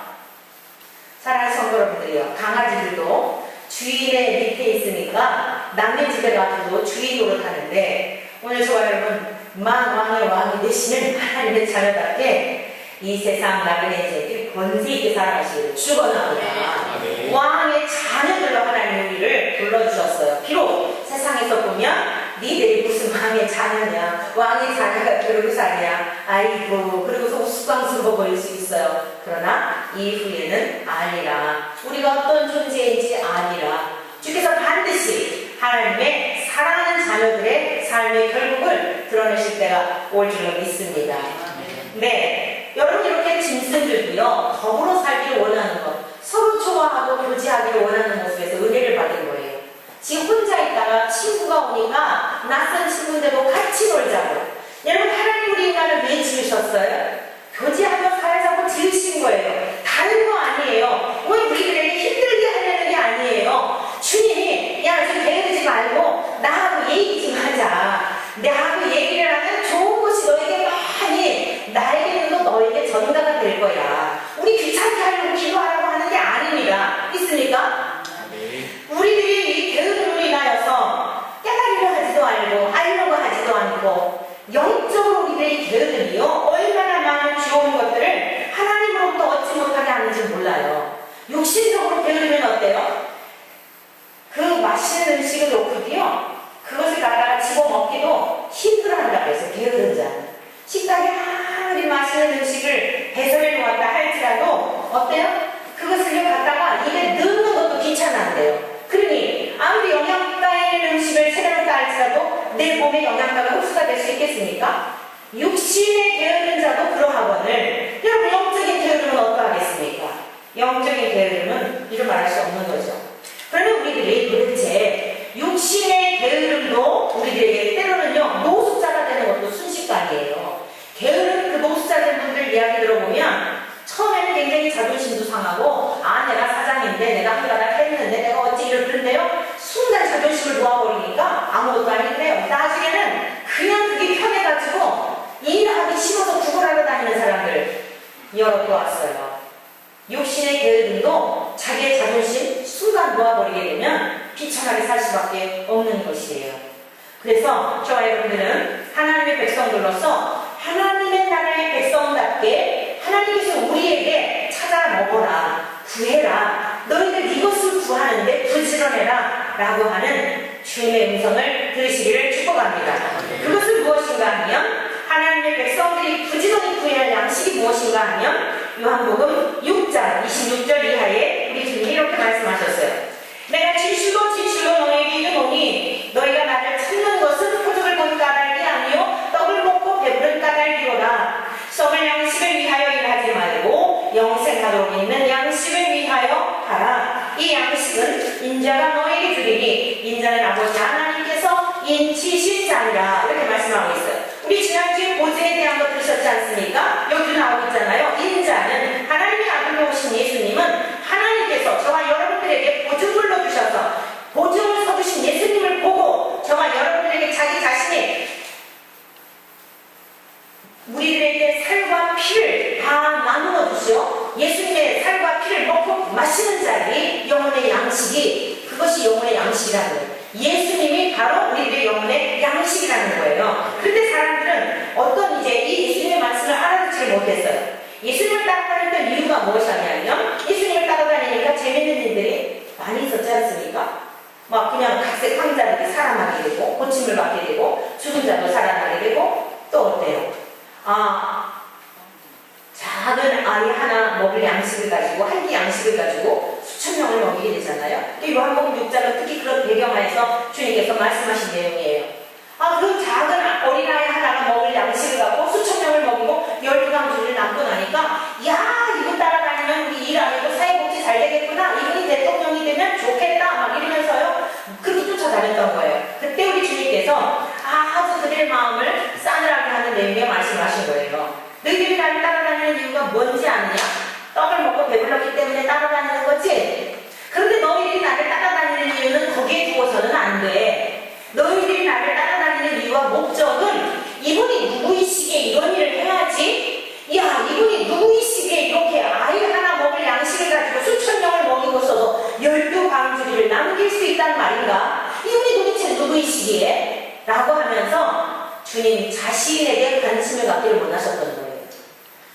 사랑하는 성도 여러분들이요, 강아지들도 주인의 밑에 있으니까 남의 집에 가서도 주인 노릇하는데, 오늘 저와 여러분 왕의 왕이 되시는 하나님의 자녀답게 이 세상 나그네 인생들이 권세 있게 살아가시기를 축원합니다. 아멘. 왕의 자녀들로 하나님 우리를 불러주셨어요. 비록 세상에서 보면 니들이 무슨 왕의 자녀냐, 왕의 자녀가 그러고 사냐, 아이고 그리고서 우스꽝스러워 보일 수 있어요. 그러나 이후에는 아니라, 우리가 어떤 존재인지 아니라 주께서 반드시 하나님의 사랑하는 자녀들의 삶의 결국을 드러내실 때가 올 줄로 믿습니다. 네, 여러분 이렇게 짐승들도요 더불어 살기를 원하는 것, 서로 좋아하고 교제하기를 원하는 모습에서 은혜를 받은 거예요. 지금 혼자 있다가 친구가 오니까 낯선 친구인데도 같이 놀자고. 여러분 하나님 우리 인간을 왜 지으셨어요? 교제하며 살자고 지으신 거예요. 다른 거 아니에요. 왜 우리들에게 힘들게 하려는 게 아니에요. 주님이 야 좀 배우지 말고 나하고 얘기 좀 하자. 나하고 얘기를 하면 좋은 것이 너에게 많이, 나에게는 너에게 전가가 될 거야. 우리 귀찮게 하려고 기도하라고 하는 게 아닙니다. 있습니까? 우리들이 이 게으름으로 인하여서 깨달으려 하지도 않고 알려고 하지도 않고, 영적으로 우리들의 게으름이요 얼마나 많은 좋은 것들을 하나님으로부터 얻지 못하게 하는지 몰라요. 육신적으로 게으르면 어때요? 그 맛있는 음식을 놓고도요 그것을 갖다가 집어먹기도 힘들어한다고 해서 게으른 자는 식당에 아무리 맛있는 음식을 배설해 놓았다 할지라도 어때요? 그것을 갖다가 입에 넣는 것도 귀찮아한대요. 그러니 아무리 영양가 있는 음식을 차려놓다 할지라도 내 몸에 영양가가 흡수가 될 수 있겠습니까? 육신의 게으른 자도 그러하거늘, 여러분 영적인 게으름은 어떠하겠습니까? 영적인 게으름은 이루 말할 수 없는 거죠. 그러면 우리들이 도대체 육신의 게으름도 우리들에게 때로는요 노숙자가 되는 것도 순식간이에요. 게으른 그 노숙자 된 분들 이야기 들어보면 처음에는 굉장히 자존심도 상하고, 아 내가 사장인데 내가 한가닥 했는데 내가 어찌 이러는데요 순간 자존심을 놓아버리니까 아무것도 아닌데요 나중에는 그냥 그게 편해가지고 일하기 싫어서 구걸하러 다니는 사람들 여러 보았어요. 육신의 게으름도 자기의 자존심 순간 놓아버리게 되면 비참하게 살 수밖에 없는 것이에요. 그래서 저와 여러분들은 하나님의 백성들로서 하나님의 나라의 백성답게 하나님께서 우리에게 찾아 먹어라, 구해라, 너희들 이것을 구하는데 부지런해라 라고 하는 주님의 음성을 들으시기를 축복합니다. 그것은 무엇인가 하면, 하나님의 백성들이 부지런히 구해야 할 양식이 무엇인가 하면 요한복음 6장 26절 이하에 우리 주님이 이렇게 말씀하셨어요. 내가 진실로 진실로 너희에게 이르노니 너희가 나를 찾는 것은 표적을 본 까닭이 아니요 떡을 먹고 배부른 까닭이로라. 썩을 양식을 위하여 일하지 말고 영생하도록 있는 양식을 위하여 하라. 이 양식은 인자가 너에게 주리니 인자는 아버지 하나님께서 인치신 자니라. 이렇게 말씀하고 있어요. 우리 지난주에 보증에 대한 거 들으셨지 않습니까? 여기도 나오고 있잖아요. 인자는 하나님의 아들로 오신 예수님은 하나님께서 저와 여러분들에게 보증을 넣어주셔서 보증을 서주신 예수님을 보고 저와 여러분들에게 자기 자신이 우리들에게 살과 피를 다 나누어 주시어 예수님의 살과 피를 먹고 마시는 자리, 영혼의 양식이, 그것이 영혼의 양식이라는 거예요. 예수님이 바로 우리들의 영혼의 양식이라는 거예요. 그런데 사람들은 어떤 이제 이 예수님의 말씀을 알아듣지 못했어요. 예수님을 따라다녔던 이유가 무엇이냐면, 예수님을 따라다니니까 재밌는 일들이 많이 있었지 않습니까? 막 그냥 각색 황자들이 살아나게 되고, 고침을 받게 되고, 죽은 자도 살아나게 되고, 또 어때요? 작은 아이 하나 먹을 양식을 가지고, 한 끼 양식을 가지고 수천 명을 먹이게 되잖아요. 또 요한복음 6장은 특히 그런 배경하에서 주님께서 말씀하신 내용이에요. 그 작은 어린아이 하나가 먹을 양식을 갖고 수천 명을 먹이고 12강주를 남고 나니까, 야 이거 따라다니면 우리 일 안 해도 사회복지 잘 되겠구나, 이분이 대통령이 되면 좋겠다 막 이러면서요 그렇게 쫓아다녔던 거예요. 그때 우리 주님께서 아주 그들의 마음을 싸늘하게 하는 내용의 말씀하신 거예요. 너희들이 나를 따라다니는 이유가 뭔지 아느냐? 떡을 먹고 배불렀기 때문에 따라다니는 거지? 그런데 너희들이 나를 따라다니는 이유는 거기에 두어서는 안 돼. 너희들이 나를 따라다니는 이유와 목적은 이분이 누구이시기에 이런 일을 해야지? 야, 이분이 누구이시기에 이렇게 아이 하나 먹을 양식을 가지고 수천 명을 먹이고서도 12강주리를 남길 수 있단 말인가? 이분이 도대체 누구이시기에? 라고 하면서 주님 자신에게 관심을 갖기를 원하셨던 거예요.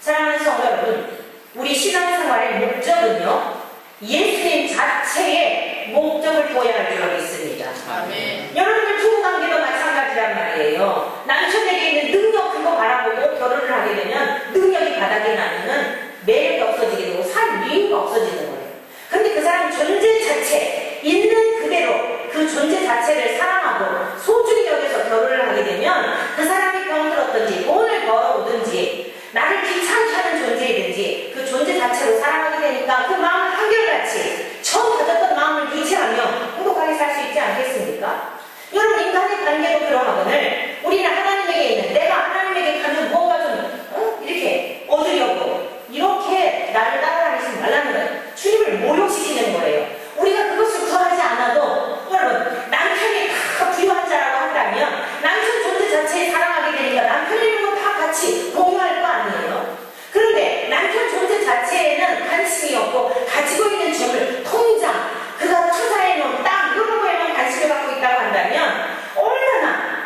사랑하는 성도 여러분, 우리 신앙생활의 목적은요, 예수님 자체의 목적을 보여야 할 줄 믿습니다. 아멘. 여러분들 부부관계도 마찬가지란 말이에요. 남편에게 있는 능력 그거 바라보고 결혼을 하게 되면 능력이 바닥에 나면은 매력이 없어지게 되고 살 이유가 없어지는 거예요. 근데 그 사람 존재 자체, 있는 그대로 그 존재 자체를 사랑하고 소중히 여겨서 결혼을 하게 되면 그 사람이 병들었든지 돈을 벌어오든지 나를 귀찮게 하는 존재이든지 그 존재 자체로 사랑하게 되니까 그 마음을 한결같이 처음 가졌던 마음을 유지하며 행복하게 살 수 있지 않겠습니까? 여러분, 인간의 관계도 그러하거늘 우리는 하나님에게 있는 내가 하나님에게 가면 뭔가 좀 이렇게 얻으려고 이렇게 나를 따라다니지 말라는 거예요. 주님을 모욕시키는 거예요. 우리가 그것을 구하지 않아도 여러분, 남편이 다 부유한 자라고 한다면 남편 존재 자체에 사랑하게 되니까 남편이 있는 거 다 같이 공유할 거 아니에요? 그런데 남편 존재 자체에는 관심이 없고 가지고 있는 재물, 통장, 그가 투자해놓은 땅 이런 거에만 관심을 갖고 있다고 한다면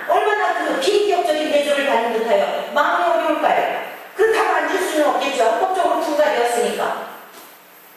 얼마나 그 비인격적인 대접을 받는 듯하여 마음이 어려울까요? 그렇다고 안 줄 수는 없겠죠. 헌법적으로 부과되었으니까.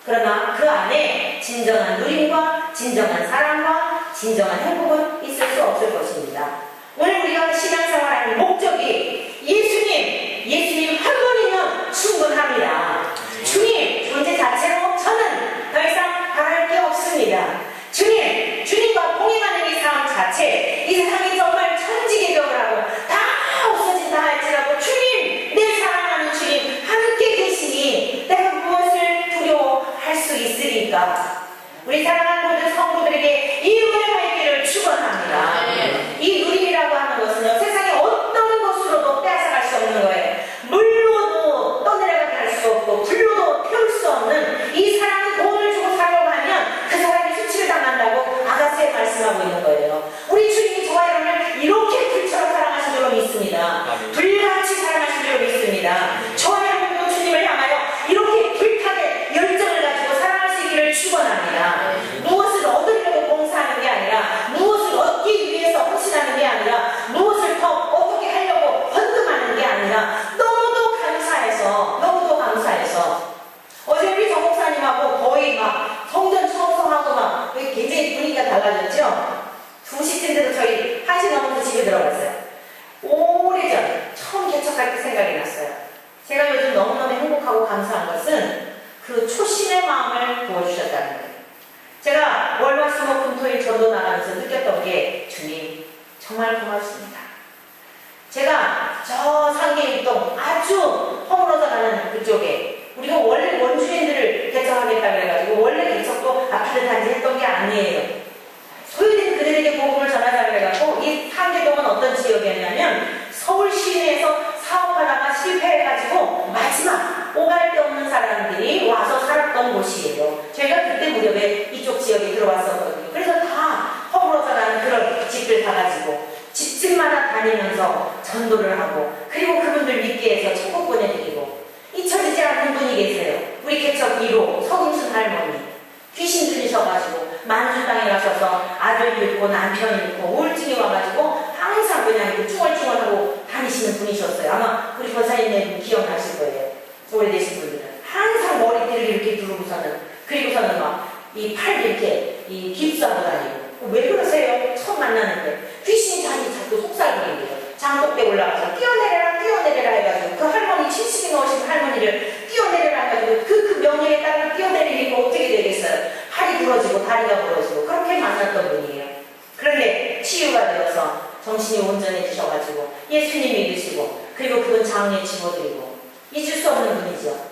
그러나 그 안에 진정한 누림과 진정한 사랑과 진정한 행복은 있을 수 없을 것입니다. 오늘 우리가 신앙생활하는 목적이 예수님 한 분이면 충분합니다. 주님 존재 자체로 저는 더 이상 바랄 게 없습니다. 주님과 동행하는 이 삶 자체, 이 세상이 정말 천지개벽을 하고 다 없어진다 할지라도 주님, 내 사랑하는 주님 함께 계시니 내가 무엇을 두려워할 수 있으리까? 우리 사랑하는 모든 성도들에게 이 은혜가 있기를 축원합니다. 이 누림이라고 하는 것은요, 세상의 어떤 것으로도 빼앗아갈 수 없는 거예요. 물로도 떠내려가게 할 수 없고 불로도 태울 수 없는 이 사람이 돈을 주고 살려고 하면 그 사람이 수치를 당한다고 아가스에 말씀하고 있는 거예요. 우리 주님이 저와 여러분을 이렇게 불처럼 사랑하신 줄로 믿습니다. 불같이 사랑하신 줄로 믿습니다. 저와 여러분도 주님을 향하여 이렇게 불타게 열정을 가지고 사랑할 수 있기를 축원합니다. 무엇을 얻으려고 봉사하는 게 아니라, 무엇을 얻기 위해서 헌신하는 게 아니라, 무엇을 더 어떻게 하려고 헌금하는 게 아니라 너무도 감사해서 어제 우리 정 목사님하고 거의 막 성전 청소하고 막 굉장히 분위기가 달라졌죠? 2시쯤 저희 1시 넘어서 집에 들어갔어요. 오래전 처음 개척할 때 생각이 났어요. 제가 요즘 너무너무 행복하고 감사한 것은 그 초심의 마음을 부어주셨다는 거예요. 제가 월화수목금토일 전도 나가면서 느꼈던 게 주님 정말 고맙습니다. 제가 저 상계일동 아주 허물어져 가는 그쪽에 우리가 원래 원주민들을 개척하겠다 그래가지고 원래 개척도 아파트 단지 했던 게 아니에요. 소유된 그들에게 복음을 전하자 그래가지고 이 상계동은 어떤 지역이었냐면 서울 시내에서 사업하다가 실패해가지고 마지막 오갈 데 없는 사람들이 와서 살았던 곳이에요. 저희가 그때 무렵에 이쪽 지역에 들어왔었거든요. 그래서 다 허물어져 가는 그런 집들 다 가지고 집집마다 다니면서 전도를 하고 그리고 그분들 믿게 해서 천국 보내드리고 잊혀지지 않는 분이 계세요. 우리 개척 1호 서금순 할머니 귀신 들리셔가지고 만주 땅에 가셔서 아들 잃고 남편 잃고 우울증이 와가지고 항상 그냥 쭈얼쭈얼하고 다니시는 분이셨어요. 아마 우리 권사님들 기억나실 거예요. 오래되신 분들은 항상 머리띠를 이렇게 두르고서는 그리고서는 막 이 팔 이렇게 이 깁스하고 다니고 왜 그러세요? 처음 만나는데 귀신이 자꾸 속살부린대요. 장독대 올라가서 뛰어내려라 해가지고 그 할머니 70이 넘으신 할머니를 뛰어내려라 해가지고 그 명령에 따라 뛰어내리니까 어떻게 되겠어요? 팔이 부러지고 다리가 부러지고 그렇게 만났던 분이에요. 그런데 치유가 되어서 정신이 온전해지셔가지고 예수님 믿으시고 그리고 그분 장례에 집어드리고 잊을 수 없는 분이죠.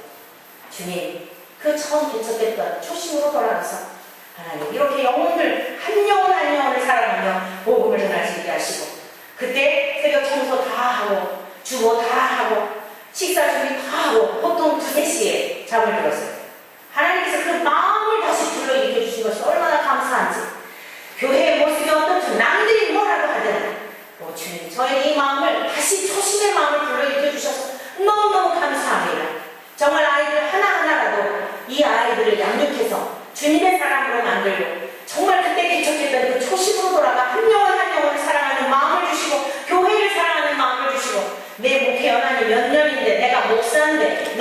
주님, 그 처음 개척했던 초심으로 돌아가서 하나님 이렇게 영혼들 한 영혼을 사랑하며 복음을 전할 수 있게 하시고 그때 새벽 청소 다 하고 주보 다 하고 식사 준비 다 하고 보통 2-3시에 잠을 들었어요. 하나님께서 그 마음을 다시 불러일으켜 주신 것이 얼마나 감사한지 교회의 모습이 어떻든 남들이 뭐라고 하든 주님 저의 이 마음을 다시 초심의 마음을 불러일으켜 주셔서 너무너무 감사합니다. 정말 아이들 하나하나라도 이 아이들을 양육해서 주님의 사랑으로 만들고 정말 그때 개척했던 그 초심으로 돌아가 한 영혼을 사랑하는 마음을 주시고 교회를 사랑하는 마음을 주시고 내 목회 연한이 몇 년인데 내가 목사인데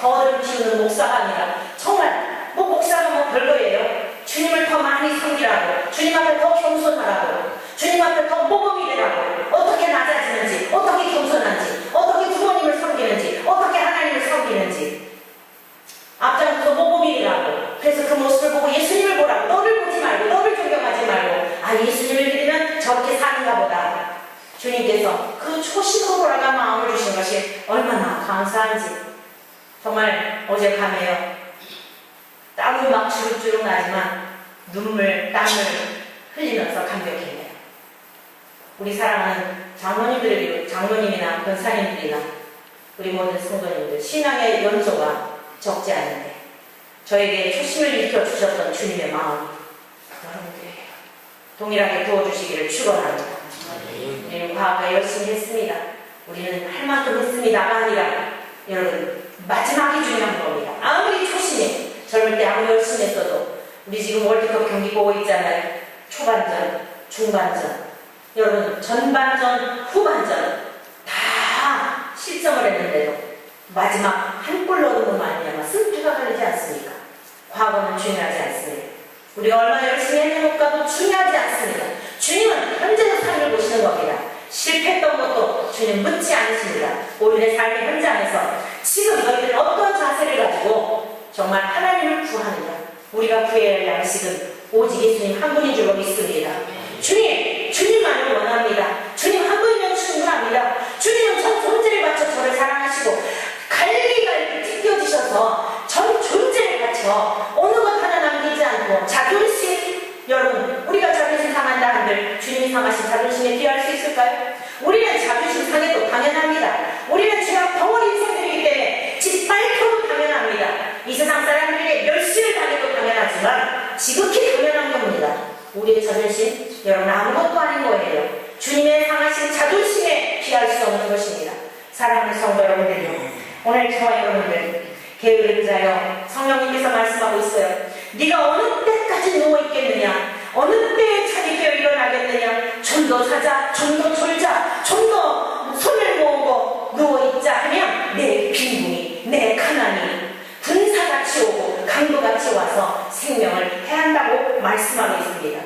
거듭 키우는 목사가 아니라 정말 뭐 목사가 뭐 별거예요. 주님을 더 많이 섬기라고, 주님 앞에 더 겸손하라고, 주님 앞에 더 모범이 되라고, 어떻게 낮아지는지, 어떻게 겸손한지, 어떻게 부모님을 섬기는지, 어떻게 하나님을 섬기는지 앞장서서 모범이 되라고. 그래서 그 모습을 보고 예수님을 보라고. 너를 보지 말고, 너를 존경하지 말고, 아, 예수님을 믿으면 저렇게 사는가 보다. 주님께서 그 초심으로 돌아가 마음을 주신 것이 얼마나 감사한지. 정말 어젯밤에요, 땀이 막 주룩주룩 나지만 눈물, 땀을 흘리면서 감격했네요. 우리 사랑하는 장로님이나 권사님들이나 우리 모든 성도님들, 신앙의 연소가 적지 않은데 저에게 초심을 일으켜 주셨던 주님의 마음, 여러분들에게 동일하게 도와주시기를 축원합니다. 우리는 과거에 열심히 했습니다. 우리는 할 만큼 했습니다가 아니라, 여러분, 마지막이 중요한 겁니다. 아무리 초심에 젊을 때 아무리 열심히 했어도, 우리 지금 월드컵 경기 보고 있잖아요. 초반전, 중반전, 여러분 전반전, 후반전 다 실점을 했는데도 마지막 한 골 넣은 것만 아니냐면 승패가 갈리지 않습니까? 과거는 중요하지 않습니다. 우리가 얼마나 열심히 했는 것과도 중요하지 않습니다. 주님은 현재의 삶을 보시는 겁니다. 실패했던 것도 주님 묻지 않으십니다. 우리의 삶의 현장에서 지금 너희들은 어떤 자세를 가지고 정말 하나님을 구하느냐. 우리가 구해야 할 양식은 오직 예수님 한 분인 줄로 믿습니다. 주님만을 원합니다. 주님 한 분이면 충분합니다. 주님은 전 존재를 바쳐 저를 사랑하시고 갈기갈기 찢겨지셔서 전 존재를 바쳐 어느 것 하나 남기지 않고 자존심, 여러분, 우리가 자존심 상한다 한들 주님이 상하신 자존심에 비할 수 있을까요? 우리는 자존심 상해도 당연합니다. 우리는 죄악 덩어리 인생들이기 때문에 짓밟혀도 당연합니다. 이 세상 사람들에게 멸시를 당해도 당연하지만 지극히 당연한 겁니다. 우리의 자존심, 여러분, 아무것도 아닌 거예요. 주님의 상하신 자존심에 비할 수 없는 것입니다. 사랑하는 성도 여러분들요, 오늘 저와 여러분들 게으른 자여, 성령님께서 말씀하고 있어요. 네가 어느 때까지 누워있겠느냐, 어느 때에 자기 깨어 일어나겠느냐. 좀 더 자자, 좀 더 졸자, 좀 더 손을 모으고 누워있자 하면 내 빈궁이, 내 가난이 군사같이 오고 강도같이 와서 생명을 해한다고 말씀하고 있습니다.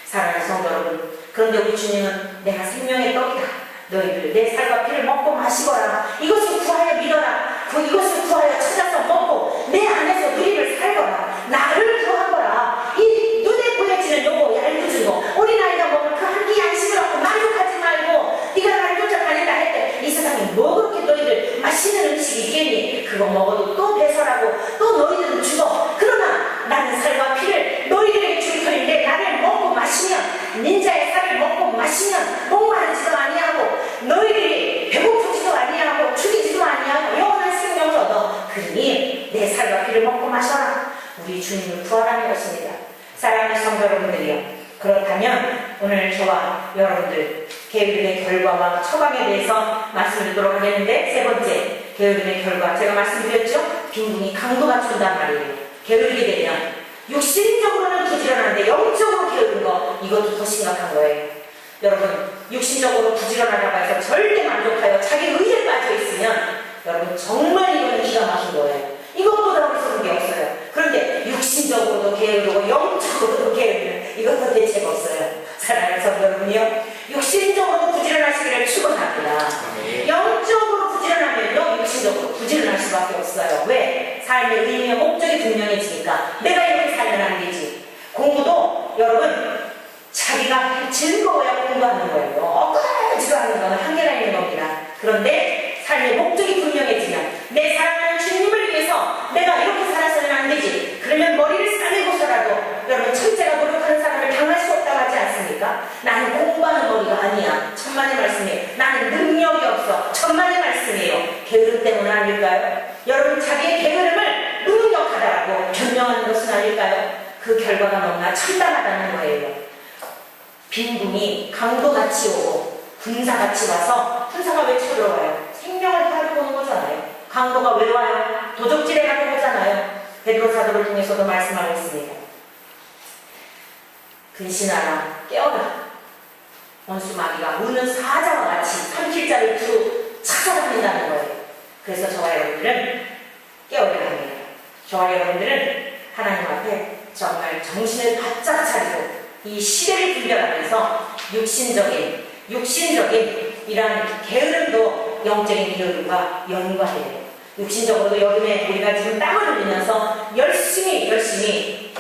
사랑하는 성도 여러분, 그런데 우리 주님은 내가 생명의 떡이다, 너희들 내 살과 피를 먹고 마시거라, 이것을 구하여 믿어라, 이것을 구하여 찾아서 먹고 내 안에서 누림을 살거라, 나를 구하거라. 이 눈에 보여지는 요거 얇은 거, 어린아이가 먹을 그 한 끼 양식을 갖고 만족하지 말고 네가 나를 쫓아다닌다 할 때 이 세상에 뭐 그렇게 너희들 맛있는 음식이 있겠니? 그거 먹어도 또 배설하고 또 너희들은 죽어. 그러나 나는 살과 피를 너희들에게 줄 터인데 나를 먹고 마시면, 닌자의 살을 먹고 마시면 목마르지도 아니하고 너희들이 배고프지도 아니하고 죽이지도 아니하고 영원한 생명을 얻어. 그러니 내 살과 피를 먹고 마셔라. 우리 주님을 구하라는 것입니다. 사랑하는 성도 여러분들이요, 그렇다면 오늘 저와 여러분들 게으름의 결과와 처방에 대해서 말씀드리도록 하겠는데, 세 번째 게으름의 결과, 제가 말씀드렸죠? 빈궁이 강도같이 온단 말이에요. 게으르게 되면 육신적으로는 부지런한데 영적으로 게으른 거, 이것도 더 심각한 거예요. 여러분, 육신적으로 부지런하다고 해서 절대 만족하여 자기 의지에 빠져 있으면 여러분 정말 이거는 기가 막힌 거예요. 이것보다 어리석은 게 없어요. 그런데 육신적으로도 게으르고 영적으로도 게으르면 이것도 대책 없어요. 사랑하는 성도 여러분이요, 육신적으로 부지런하시기를 축원합니다. 영적으로 부지런하면요 육신적으로 부지런할 수밖에 없어요. 왜? 삶의 의미와 목적이 분명해지니까. 내가 이렇게 살면 안 되지. 공부도 여러분 자기가 즐거워야 공부하는 거예요. 엇가지도 않는 거는 한계가 있는 겁니다. 그런데 삶의 목적이 분명해지면 내 사랑하는 주님을 위해서 내가 이렇게 살아서는 안 되지. 그러면 머리를 싸매고서라도, 여러분 천재가 노력하는 사람을 당할 수 없다고 하지 않습니까? 나는 공부하는 머리가 아니야. 천만의 말씀이에요. 나는 능력이 없어. 천만의 말씀이에요. 게으름 때문 아닐까요? 여러분 자기의 게으름을 무능력하다라고 변명하는 것은 아닐까요? 그 결과가 너무나 참담하다는 거예요. 빈궁이 강도같이 오고 군사같이 와서, 군사가 왜 쳐들어와요? 생명을 가지고 오는 거잖아요. 강도가 왜 와요? 도적질에 가지고 오잖아요. 베드로 사도를 통해서도 말씀하고 있습니다. 근신하라, 깨어라. 원수마귀가 우는 사자와 같이 삼킬자를 두루 찾아다닌다는 거예요. 그래서 저와 여러분들은 깨어라. 저와 여러분들은 하나님 앞에 정말 정신을 바짝 차리고 이 시대를 분별하면서 육신적인 이런 게으름도 영적인 게으름과 연관해요. 육신적으로도 여름에 우리가 지금 땀을 흘리면서 열심히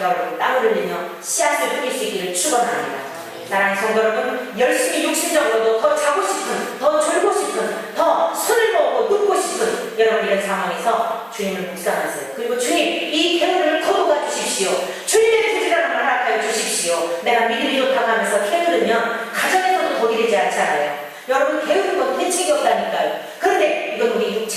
여러분 땀을 흘리며 씨앗을 뿌릴 수 있기를 축원합니다. 사랑하는 성도 여러분, 열심히 육신적으로도 더 자고 싶은, 더 졸고 싶은, 더 손을 모으고 눕고 싶은 여러분 이런 상황에서 주님을 묵상하세요. 그리고 주님, 이 게으름을 거두가 주십시오. 주님의 부지런함을 허락하여 주십시오. 내가 믿음이 좋다고 하면서 게으르면 가정에서도 복이 되지 않잖아요. 여러분 게으른 건 대책이 없다니까요. 그런데 이건 우리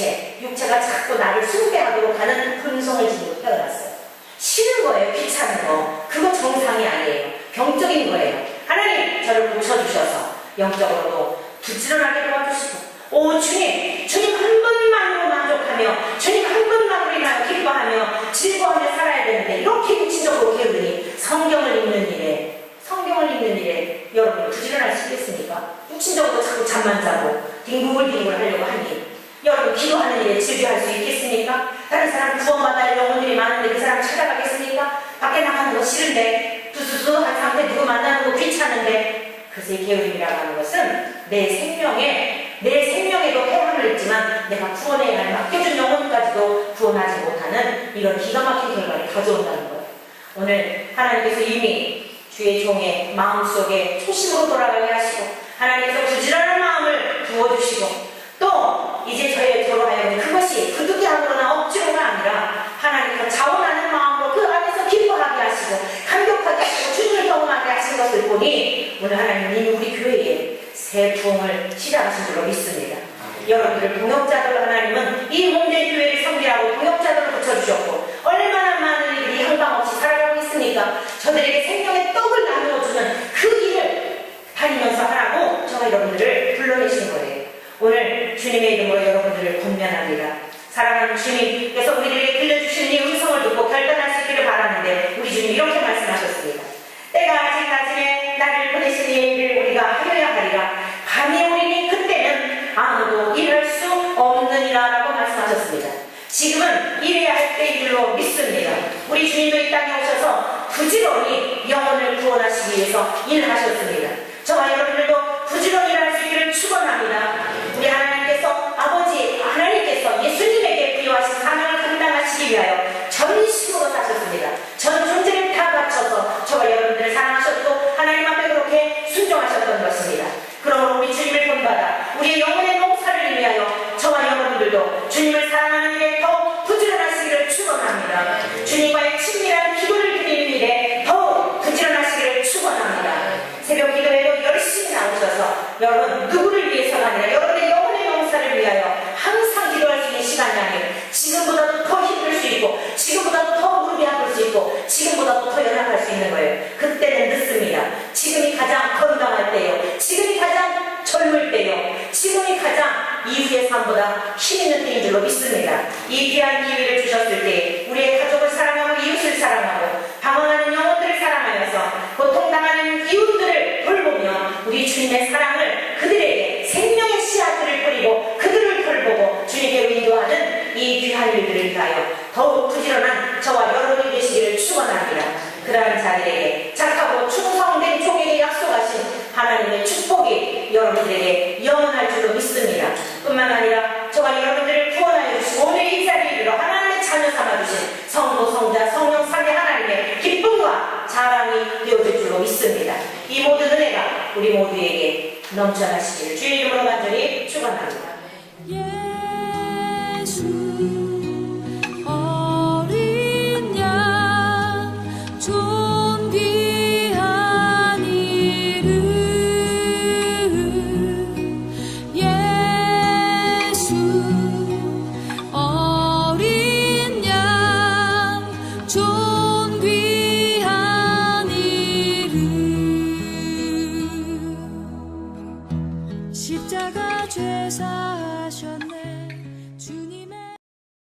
육체가 자꾸 나를 숭배하도록 하는 근성을 지니고 태어났어요. 쉬는 거예요. 귀찮은 거. 그거 정상이 아니에요. 병적인 거예요. 하나님 저를 고쳐주셔서 영적으로도 부지런하게 도와주시고 오 주님 한 분만으로 만족하며 주님 한 분만으로 인하여 기뻐하며 즐거워하며 살아야 되는데 이렇게 육신적으로 게으르니 성경을 읽는 일에 여러분 부지런할 수 있겠습니까? 육신적으로 자꾸 잠만 자고 뒹굴뒹굴 하려고 하니 여러분 기도하는 일에 즐겨할 수 있겠습니까? 다른 사람 구원받아야 영혼들이 많은데 그 사람 찾아가겠습니까? 밖에 나가는 거 싫은데 두두두한 상태 누구 만나는 거 귀찮은데 그것의 게으름이라고 하는 것은 내 생명에도 해함을 입지만 내가 구원해야 할 맡겨준 영혼까지도 구원하지 못하는 이런 기가 막힌 결과를 가져온다는 거예요. 오늘 하나님께서 이미 주의 종의 마음속에 초심으로 돌아가게 하시고 하나님께서 부지런한 마음을 부어주시고 또 이제 저로 하여금 그것이 부득이함으로나 억지로가 아니라 하나님께서 자원하는 마음으로 그 안에서 기뻐하게 하시고 감격하게 하시고 주님을 경험하게 하신 것을 보니 오늘 하나님이 우리 교회에 새 부흥을 시작하신 줄로 믿습니다. 여러분들 동역자들로 하나님은 이 몸된 교회를 섬기라고 동역자들을 붙여주셨고 얼마나 많은 이들이 향방 없이 살아가고 있습니까? 저들에게 생명의 떡을 나누어주는 그 일을 다니면서 하라고 저와 여러분들을 불러내신 거예요. 오늘 주님의 이름으로 여러분들을 권면합니다. 사랑하는 주님께서 우리에게 들려주시는 이 음성을 듣고 결단할 수 있기를 바라는데 우리 주님 이렇게 말씀하셨습니다. 때가 아직 낮음에 나를 보내신 일을 우리가 하여야 하리라. 밤이 오리니 그때는 아무도 일할 수 없느니라 라고 말씀하셨습니다. 지금은 일해야 할 때인 줄로 믿습니다. 우리 주님도 이 땅에 오셔서 부지런히 영혼을 구원하시기 위해서 일하셨습니다. 저와 여러분들도 부지런히 일할 수 있기를 축원합니다. 우리 하나님께서 예수님에게 부여하신 사명을 감당하시기 위하여 전심으로 사셨습니다. 전 존재를 다 바쳐서 저와 여러분들을 사랑하셨고 하나님 앞에 그렇게 순종하셨던 것입니다. 그러므로 우리 주님을 본받아 우리의 영혼의 농사를 위하여 저와 여러분들도 주님을 사랑하는 일에 더욱 부지런하시기를 축원합니다. 주님과의 친밀한 기도를 드리는 일에 더욱 부지런하시기를 축원합니다. 새벽 기도에도 열심히 나오셔서 여러분 누구를 위해서가 아니라 여러분의 영혼의 농사를 위하여 항상 기도할 수 있는 시간이 아니에요. 지금보다도 더 힘들 수 있고 지금보다도 더 무릎이 아플 수 있고 지금보다도 더 연약할 수 있는 거예요. 그때는 늦습니다. 지금이 가장 건강할 때요. 지금이 가장 젊을 때요. 지금이 가장 이후의 삶보다 힘 있는 때인 줄로 믿습니다. 이 귀한 기회를 주셨을 때 우리의 가족을 사랑하고 이웃을 사랑하고 방황하는 영혼들을 사랑하면서 고통당하는 이웃들을 돌보며 우리 주님의 사랑을 그들에게 생명의 씨앗들을 뿌리고 그들을 돌보고 주님께로 인도하는 이 귀한 일들을 위하여 더욱 부지런한 저와 여러분이 되시기를 축원합니다. 그러한 자들에게 착하고 충성된 종에게 약속하신 하나님의 축복이 여러분들에게 영원할 줄로 믿습니다. 뿐만 아니라 저와 여러분들을 구원하여 주시고 오늘 이 자리에 이르러 하나님의 자녀 삼아주신 성도, 성자, 성령, 삼위 하나님의 기쁨과 자랑이 되어질 줄로 믿습니다. 이 모든 은혜가 우리 모두에게 넘쳐나시기를 주의 이름으로 간절히